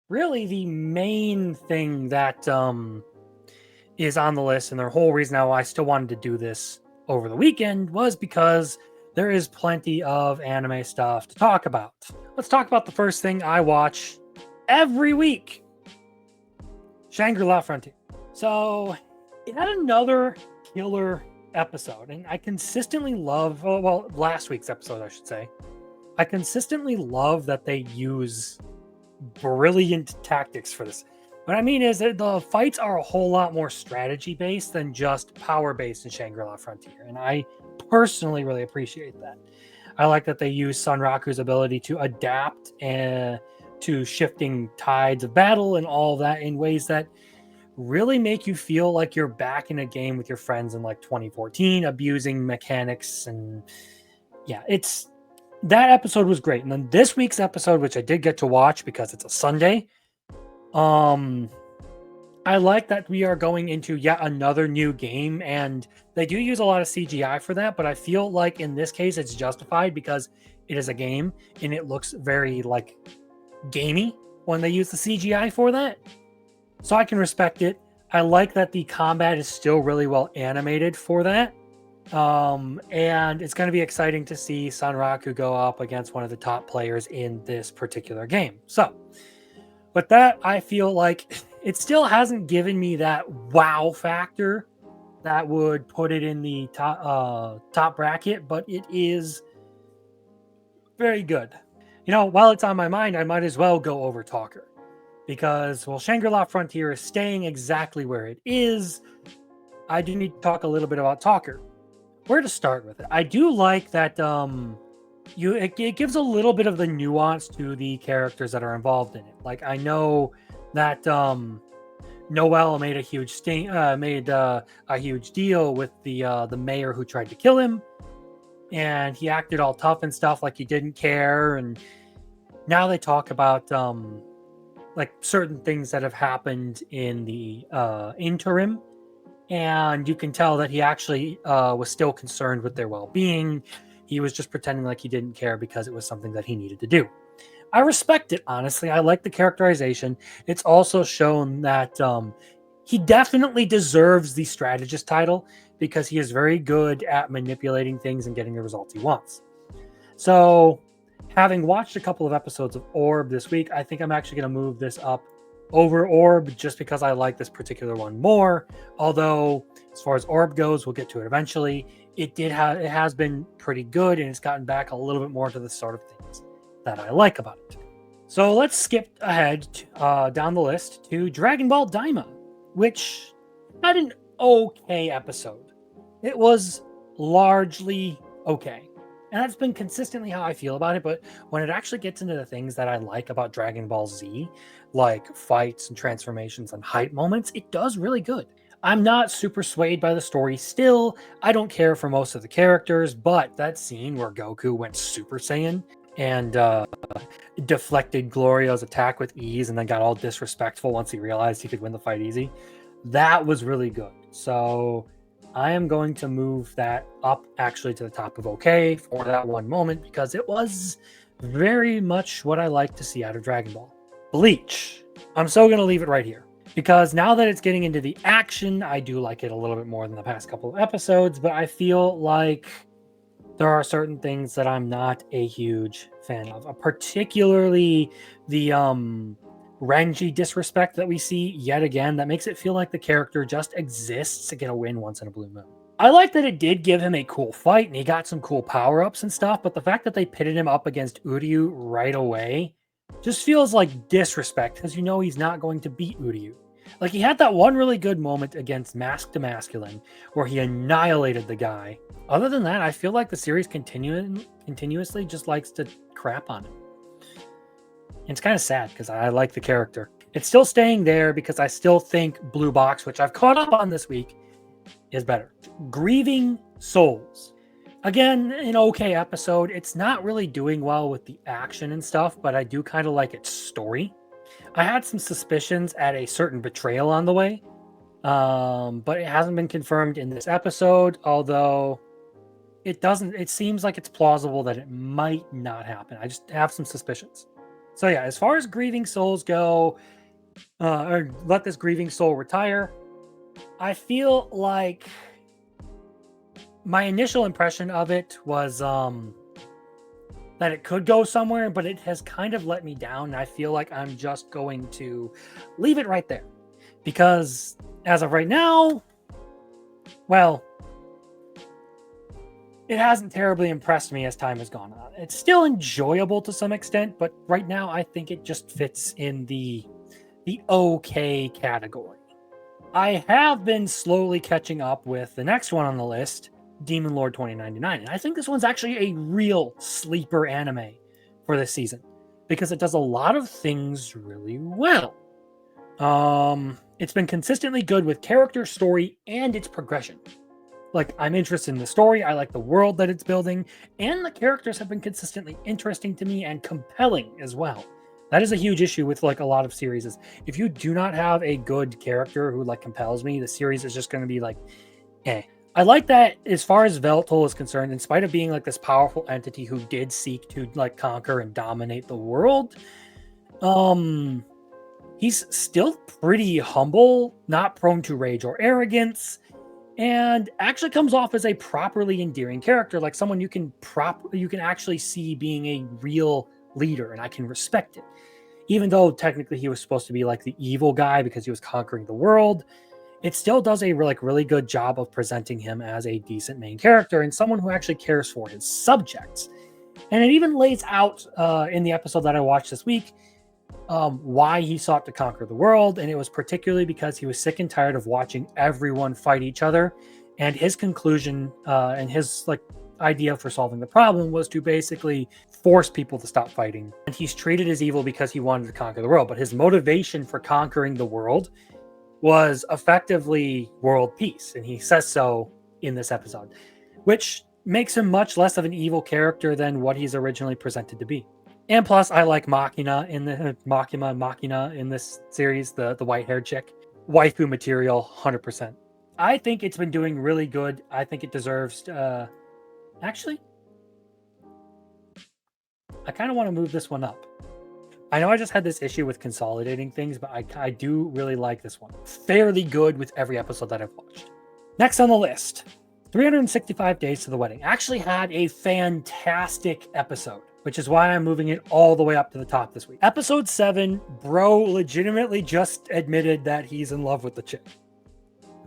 really the main thing that is on the list, and the whole reason why I still wanted to do this over the weekend was because there is plenty of anime stuff to talk about. Let's talk about the first thing I watch every week, Shangri-La Frontier. So it had another killer episode, and I consistently love, well, last week's episode, I should say. I consistently love that they use brilliant tactics for this. What I mean is that the fights are a whole lot more strategy based than just power based in Shangri-La Frontier, and I personally really appreciate that. I like that they use Sunraku's ability to adapt and to shifting tides of battle and all of that in ways that really make you feel like you're back in a game with your friends in like 2014, abusing mechanics. And yeah, it's that episode was great. And then this week's episode, which I did get to watch because it's a Sunday, I like that we are going into yet another new game, and they do use a lot of CGI for that, but I feel like in this case it's justified because it is a game and it looks very like gamey when they use the CGI for that. So I can respect it. I like that the combat is still really well animated for that. And it's going to be exciting to see Sanraku go up against one of the top players in this particular game. So with that, I feel like it still hasn't given me that wow factor that would put it in the top bracket, but it is very good. You know, while it's on my mind, I might as well go over Talker. Because, well, Shangri-La Frontier is staying exactly where it is. I do need to talk a little bit about Talker. Where to start with it? I do like that it gives a little bit of the nuance to the characters that are involved in it. Like, I know that Noel made a huge a huge deal with the mayor who tried to kill him, and he acted all tough and stuff like he didn't care. And now they talk about like certain things that have happened in the interim, and you can tell that he actually was still concerned with their well-being. He was just pretending like he didn't care because it was something that he needed to do. I respect it, honestly. I like the characterization. It's also shown that he definitely deserves the strategist title because he is very good at manipulating things and getting the results he wants. So having watched a couple of episodes of Orb this week, I think I'm actually going to move this up over Orb just because I like this particular one more. Although, as far as Orb goes, we'll get to it eventually. It has been pretty good, and it's gotten back a little bit more to the sort of things that I like about it. So let's skip ahead down the list to Dragon Ball Daima, which had an okay episode. It was largely okay. And that's been consistently how I feel about it, but when it actually gets into the things that I like about Dragon Ball Z, like fights and transformations and hype moments, it does really good. I'm not super swayed by the story still. I don't care for most of the characters, but that scene where Goku went Super Saiyan and deflected Glorio's attack with ease and then got all disrespectful once he realized he could win the fight easy, that was really good. So I am going to move that up actually to the top of okay for that one moment because it was very much what I like to see out of Dragon Ball. Bleach. I'm so going to leave it right here because now that it's getting into the action, I do like it a little bit more than the past couple of episodes, but I feel like there are certain things that I'm not a huge fan of, particularly the Renji disrespect that we see yet again that makes it feel like the character just exists to get a win once in a blue moon. I like that it did give him a cool fight and he got some cool power-ups and stuff, but the fact that they pitted him up against Uryu right away just feels like disrespect because you know he's not going to beat Uryu. Like, he had that one really good moment against Mask to Masculine where he annihilated the guy. Other than that, I feel like the series continuously just likes to crap on him. And it's kind of sad because I like the character. It's still staying there because I still think Blue Box, which I've caught up on this week, is better. Grieving Souls. Again, an okay episode. It's not really doing well with the action and stuff, but I do kind of like its story. I had some suspicions at a certain betrayal on the way, but it hasn't been confirmed in this episode, although it seems like it's plausible that it might not happen. I just have some suspicions. So yeah, as far as Grieving Souls go, or let this Grieving Soul retire, I feel like my initial impression of it was that it could go somewhere, but it has kind of let me down. And I feel like I'm just going to leave it right there. Because as of right now, well, it hasn't terribly impressed me as time has gone on. It's still enjoyable to some extent, but right now I think it just fits in the okay category. I have been slowly catching up with the next one on the list, Demon Lord 2099. And I think this one's actually a real sleeper anime for this season because it does a lot of things really well. It's been consistently good with character, story, and its progression. Like, I'm interested in the story, I like the world that it's building, and the characters have been consistently interesting to me and compelling as well. That is a huge issue with like a lot of series is if you do not have a good character who like compels me, the series is just going to be like, eh. I like that as far as Veltol is concerned, in spite of being like this powerful entity who did seek to like conquer and dominate the world, he's still pretty humble, not prone to rage or arrogance, and actually comes off as a properly endearing character, like someone you can actually see being a real leader, and I can respect it. Even though technically he was supposed to be like the evil guy because he was conquering the world, it still does a really good job of presenting him as a decent main character and someone who actually cares for his subjects. And it even lays out in the episode that I watched this week why he sought to conquer the world, and it was particularly because he was sick and tired of watching everyone fight each other. And his conclusion and his like idea for solving the problem was to basically force people to stop fighting. And he's treated as evil because he wanted to conquer the world, but his motivation for conquering the world was effectively world peace, and he says so in this episode, which makes him much less of an evil character than what he's originally presented to be. And plus, I like Machina in this series, the white-haired chick. Waifu material, 100%. I think it's been doing really good. I think it deserves... Actually, I kind of want to move this one up. I know I just had this issue with consolidating things, but I do really like this one. Fairly good with every episode that I've watched. Next on the list, 365 Days to the Wedding. Actually had a fantastic episode, which is why I'm moving it all the way up to the top this week. Episode 7, bro legitimately just admitted that he's in love with the chick,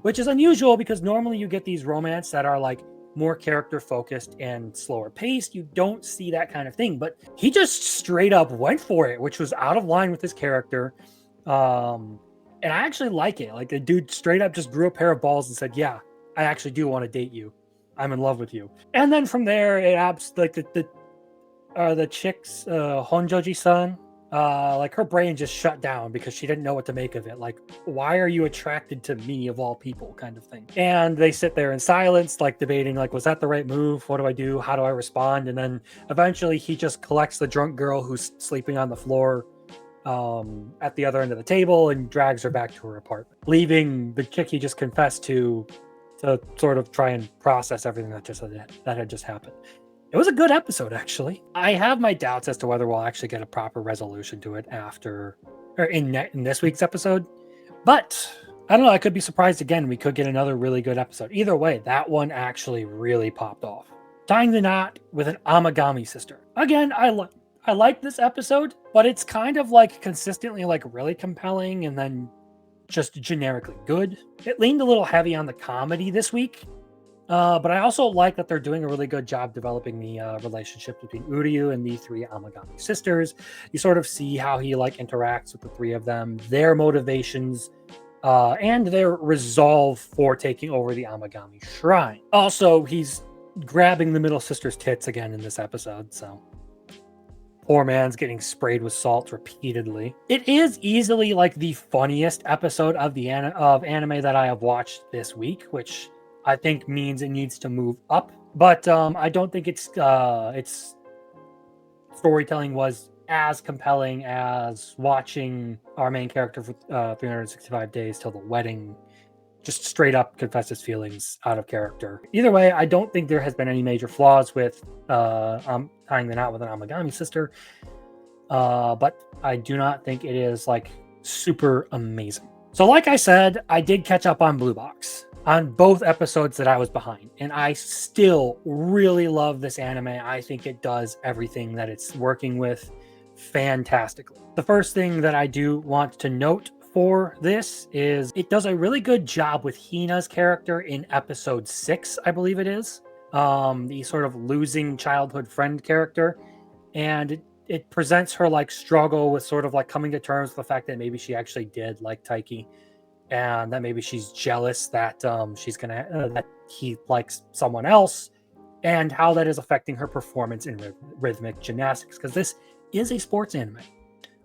which is unusual because normally you get these romance that are like more character focused and slower paced. You don't see that kind of thing, but he just straight up went for it, which was out of line with his character. And I actually like it. Like the dude straight up just grew a pair of balls and said, yeah, I actually do want to date you. I'm in love with you. And then from there, it like the chick's Honjoji-san, like her brain just shut down because she didn't know what to make of it. Like, why are you attracted to me of all people, kind of thing. And they sit there in silence, like debating, like, was that the right move? What do I do? How do I respond? And then eventually he just collects the drunk girl who's sleeping on the floor at the other end of the table and drags her back to her apartment, leaving the chick he just confessed to sort of try and process everything that had just happened. It was a good episode, actually. I have my doubts as to whether we'll actually get a proper resolution to it in this week's episode. But I don't know. I could be surprised again. We could get another really good episode. Either way, that one actually really popped off. Tying the Knot with an Amigami Sister. Again, I like this episode, but it's kind of like consistently like really compelling and then just generically good. It leaned a little heavy on the comedy this week. But I also like that they're doing a really good job developing the relationship between Uryu and the three Amigami sisters. You sort of see how he like interacts with the three of them, their motivations, and their resolve for taking over the Amigami Shrine. Also, he's grabbing the middle sister's tits again in this episode, so poor man's getting sprayed with salt repeatedly. It is easily like the funniest episode of anime that I have watched this week, which I think means it needs to move up, but I don't think its storytelling was as compelling as watching our main character for 365 Days Till the Wedding just straight up confess his feelings out of character. Either way, I don't think there has been any major flaws with tying the knot with an Amigami Sister. but I do not think it is like super amazing. So like I said, I did catch up on Blue Box on both episodes that I was behind, and I still really love this anime. I think it does everything that it's working with fantastically. The first thing that I do want to note for this is it does a really good job with Hina's character in episode 6, I believe it is. The sort of losing childhood friend character, and it presents her like struggle with sort of like coming to terms with the fact that maybe she actually did like Taiki, and that maybe she's jealous that that he likes someone else, and how that is affecting her performance in rhythmic gymnastics, because this is a sports anime,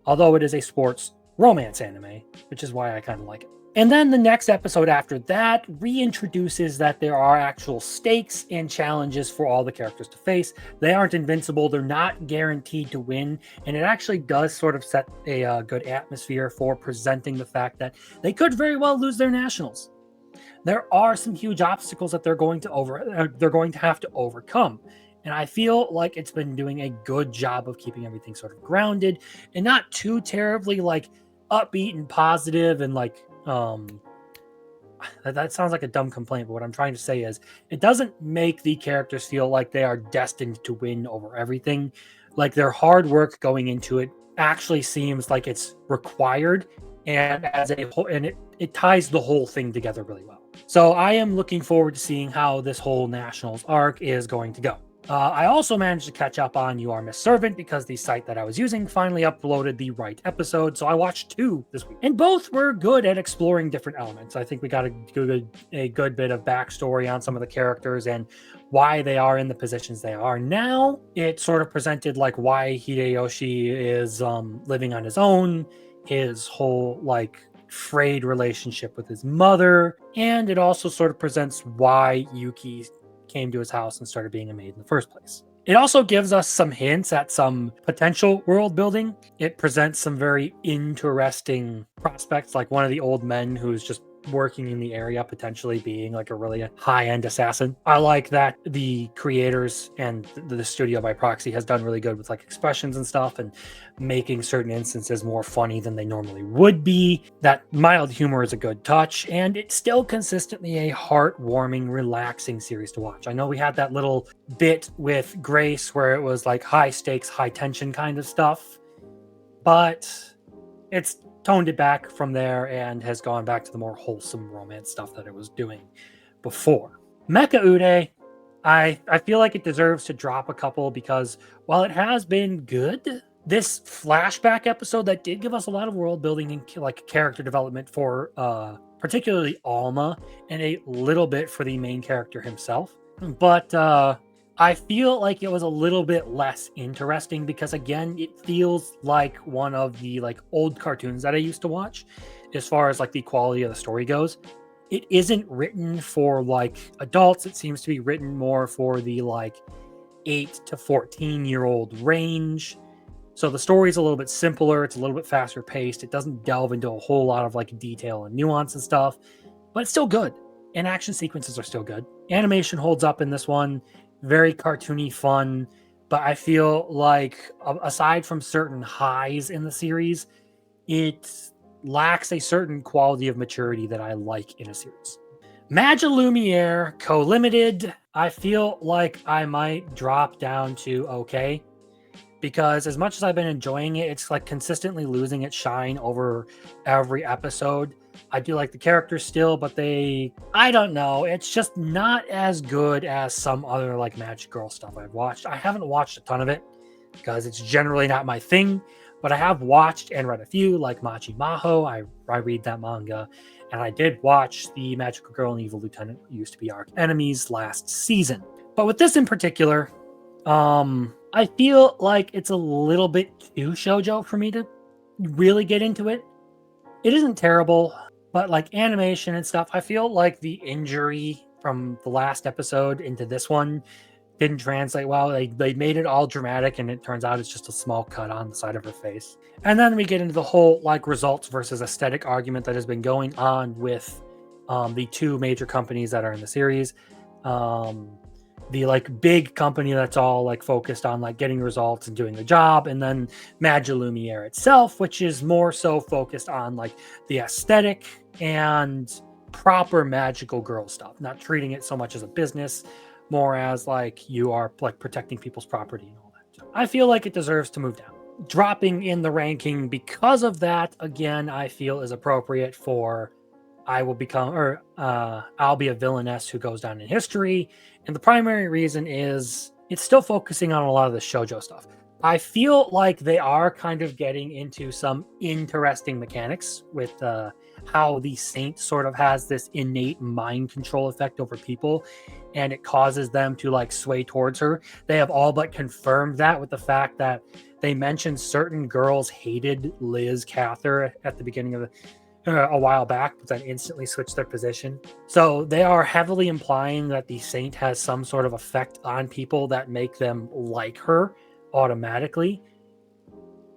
although it is a sports romance anime, which is why I kind of like it. And then the next episode after that reintroduces that there are actual stakes and challenges for all the characters to face. They aren't invincible, they're not guaranteed to win, and it actually does sort of set a good atmosphere for presenting the fact that they could very well lose their nationals. There are some huge obstacles that they're going to have to overcome. And I feel like it's been doing a good job of keeping everything sort of grounded and not too terribly like upbeat and positive and like that sounds like a dumb complaint, but what I'm trying to say is it doesn't make the characters feel like they are destined to win over everything. Like their hard work going into it actually seems like it's required, and as a whole, and it ties the whole thing together really well. So I am looking forward to seeing how this whole Nationals arc is going to go. I also managed to catch up on You Are Miss Servant because the site that I was using finally uploaded the right episode, so I watched 2 this week. And both were good at exploring different elements. I think we got a good bit of backstory on some of the characters and why they are in the positions they are now. It sort of presented like why Hideyoshi is living on his own, his whole like frayed relationship with his mother, and it also sort of presents why Yuki came to his house and started being a maid in the first place. It also gives us some hints at some potential world building. It presents some very interesting prospects, like one of the old men who's just working in the area potentially being like a really high-end assassin. I like that the creators and the studio by proxy has done really good with like expressions and stuff and making certain instances more funny than they normally would be. That mild humor is a good touch, and it's still consistently a heartwarming, relaxing series to watch. I know we had that little bit with Grace where it was like high stakes, high tension kind of stuff, but it's toned it back from there and has gone back to the more wholesome romance stuff that it was doing before. Meka UD, I feel like it deserves to drop a couple because while it has been good, this flashback episode that did give us a lot of world building and like character development for particularly Alma and a little bit for the main character himself. But I feel like it was a little bit less interesting because again, it feels like one of the like old cartoons that I used to watch as far as like the quality of the story goes. It isn't written for like adults. It seems to be written more for the like 8 to 14-year-old range. So the story is a little bit simpler. It's a little bit faster paced. It doesn't delve into a whole lot of like detail and nuance and stuff, but it's still good. And action sequences are still good. Animation holds up in this one. Very cartoony fun, but I feel like aside from certain highs in the series, it lacks a certain quality of maturity that I like in a series. Magia Lumiere Co-Limited, I feel like I might drop down to okay, because as much as I've been enjoying it, it's like consistently losing its shine over every episode. I do like the characters still, but I don't know. It's just not as good as some other like Magic Girl stuff I've watched. I haven't watched a ton of it because it's generally not my thing, but I have watched and read a few like Machi Maho. I read that manga, and I did watch the Magical Girl and Evil Lieutenant used to be arc enemies last season. But with this in particular, I feel like it's a little bit too shoujo for me to really get into it. It isn't terrible, but like animation and stuff, I feel like the injury from the last episode into this one didn't translate well. They made it all dramatic, and it turns out it's just a small cut on the side of her face. And then we get into the whole like results versus aesthetic argument that has been going on with the two major companies that are in the series. the like big company that's all like focused on like getting results and doing the job, and then Magia Lumiere itself, which is more so focused on like the aesthetic and proper magical girl stuff, not treating it so much as a business, more as like you are like protecting people's property and all that. I feel like it deserves to move down. Dropping in the ranking because of that, again, I feel is appropriate for I'll be a villainess who goes down in history. And the primary reason is it's still focusing on a lot of the shoujo stuff. I feel like they are kind of getting into some interesting mechanics with how the saint sort of has this innate mind control effect over people, and it causes them to like sway towards her. They have all but confirmed that with the fact that they mentioned certain girls hated Liz Cather at the beginning of the a while back, but then instantly switched their position. So they are heavily implying that the saint has some sort of effect on people that make them like her automatically.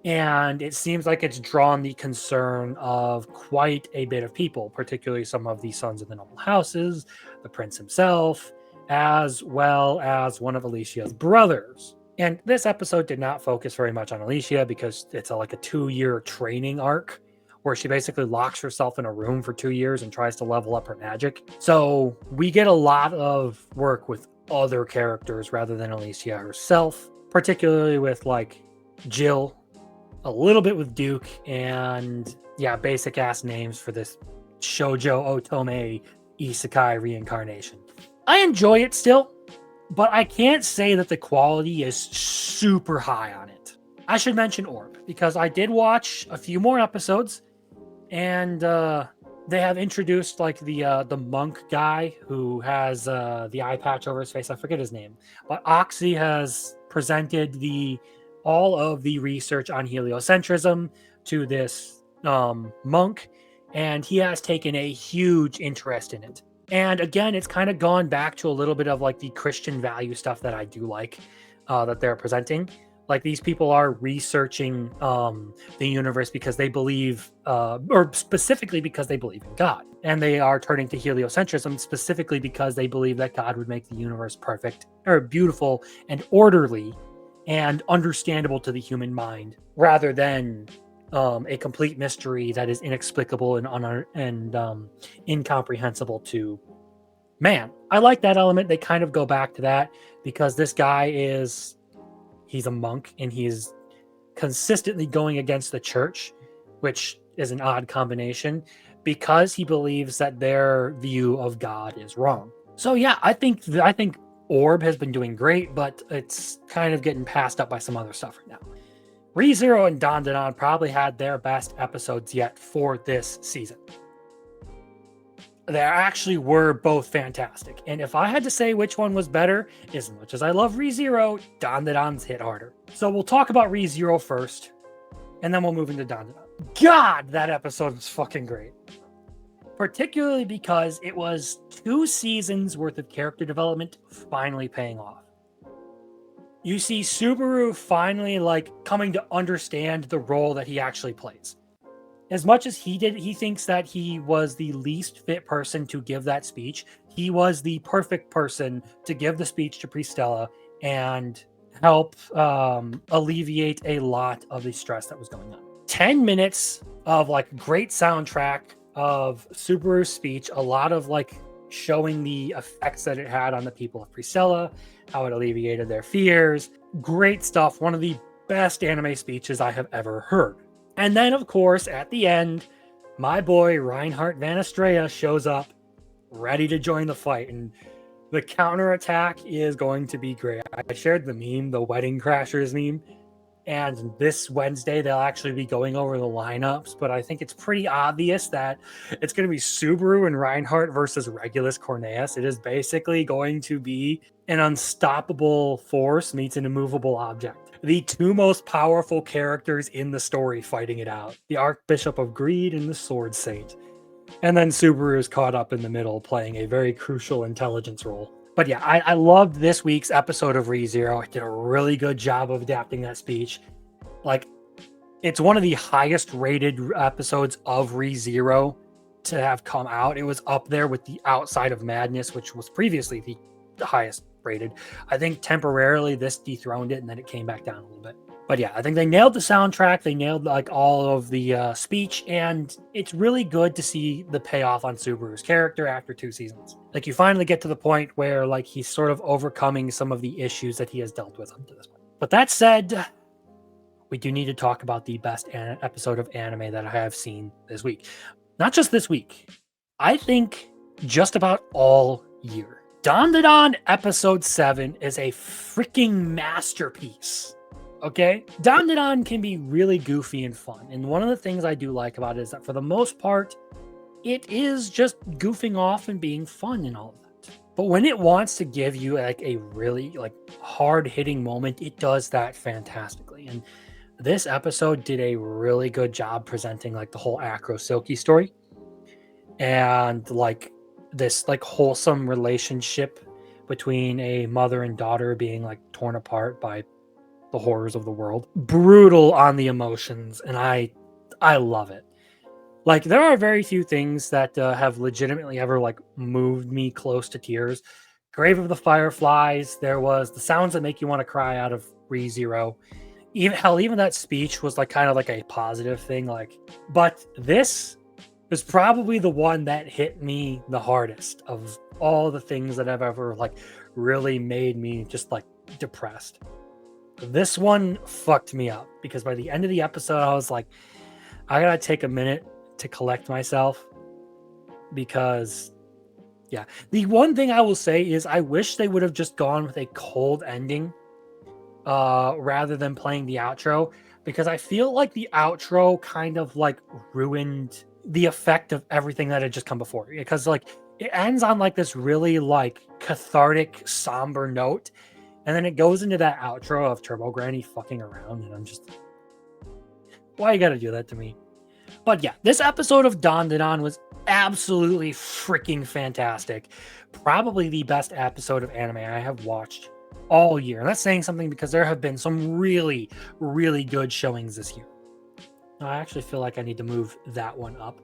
And it seems like it's drawn the concern of quite a bit of people, particularly some of the sons of the noble houses, the prince himself, as well as one of Alicia's brothers. And this episode did not focus very much on Alicia because it's like a 2-year training arc where she basically locks herself in a room for 2 years and tries to level up her magic. So we get a lot of work with other characters rather than Alicia herself, particularly with like Jill, a little bit with Duke, and yeah, basic ass names for this shoujo otome isekai reincarnation. I enjoy it still, but I can't say that the quality is super high on it. I should mention Orb because I did watch a few more episodes, and they have introduced like the monk guy who has the eye patch over his face. I forget his name, but Oxy has presented all of the research on heliocentrism to this monk, and he has taken a huge interest in it. And again, it's kind of gone back to a little bit of like the Christian value stuff that I do like that they're presenting. Like these people are researching the universe because they believe, or specifically because they believe in God. And they are turning to heliocentrism specifically because they believe that God would make the universe perfect or beautiful and orderly and understandable to the human mind, rather than a complete mystery that is inexplicable and incomprehensible to man. I like that element. They kind of go back to that because this guy he's a monk and he's consistently going against the church, which is an odd combination because he believes that their view of God is wrong. So yeah, I think Orb has been doing great, but it's kind of getting passed up by some other stuff right now. ReZero and Daon probably had their best episodes yet for this season. They actually were both fantastic. And if I had to say which one was better, as much as I love ReZero, Daon's hit harder. So we'll talk about ReZero first, and then we'll move into Daon. God, that episode was fucking great. Particularly because it was 2 seasons worth of character development finally paying off. You see Subaru finally like coming to understand the role that he actually plays. As much as he thinks that he was the least fit person to give that speech. He was the perfect person to give the speech to Pristella and help alleviate a lot of the stress that was going on. 10 minutes of like great soundtrack of Subaru's speech, a lot of like showing the effects that it had on the people of Pristella, how it alleviated their fears. Great stuff. One of the best anime speeches I have ever heard. And then, of course, at the end, my boy Reinhardt Van Estrella shows up, ready to join the fight. And the counterattack is going to be great. I shared the meme, the Wedding Crashers meme. And this Wednesday, they'll actually be going over the lineups. But I think it's pretty obvious that it's going to be Subaru and Reinhardt versus Regulus Corneas. It is basically going to be an unstoppable force meets an immovable object. The 2 most powerful characters in the story fighting it out. The Archbishop of Greed and the Sword Saint. And then Subaru is caught up in the middle, playing a very crucial intelligence role. But yeah, I loved this week's episode of ReZero. It did a really good job of adapting that speech. Like, it's one of the highest rated episodes of ReZero to have come out. It was up there with the Outside of Madness, which was previously the highest rated. I think temporarily this dethroned it, and then it came back down a little bit. But yeah, I think they nailed the soundtrack. They nailed like all of the speech, and it's really good to see the payoff on Subaru's character after 2 seasons. Like you finally get to the point where like he's sort of overcoming some of the issues that he has dealt with up to this point. But that said, we do need to talk about the best episode of anime that I have seen this week. Not just this week. I think just about all year. Daon episode 7 is a freaking masterpiece. Okay? Daon can be really goofy and fun. And one of the things I do like about it is that for the most part, it is just goofing off and being fun and all of that. But when it wants to give you like a really like hard-hitting moment, it does that fantastically. And this episode did a really good job presenting like the whole Acro Silky story. And like this like wholesome relationship between a mother and daughter being like torn apart by the horrors of the world. Brutal on the emotions, and I love it. Like there are very few things that have legitimately ever like moved me close to tears. Grave of the Fireflies, there was the sounds that make you want to cry out of ReZero. Even that speech was like kind of like a positive thing, like, but this is probably the one that hit me the hardest of all the things that have ever like really made me just like depressed. This one fucked me up because by the end of the episode, I was like, I gotta take a minute to collect myself because, yeah. The one thing I will say is I wish they would have just gone with a cold ending rather than playing the outro, because I feel like the outro kind of like ruined the effect of everything that had just come before. Because like it ends on like this really like cathartic, somber note. And then it goes into that outro of Turbo Granny fucking around, and I'm just, why you gotta do that to me? But yeah, this episode of Daon was absolutely freaking fantastic. Probably the best episode of anime I have watched all year. And that's saying something because there have been some really, really good showings this year. I actually feel like I need to move that one up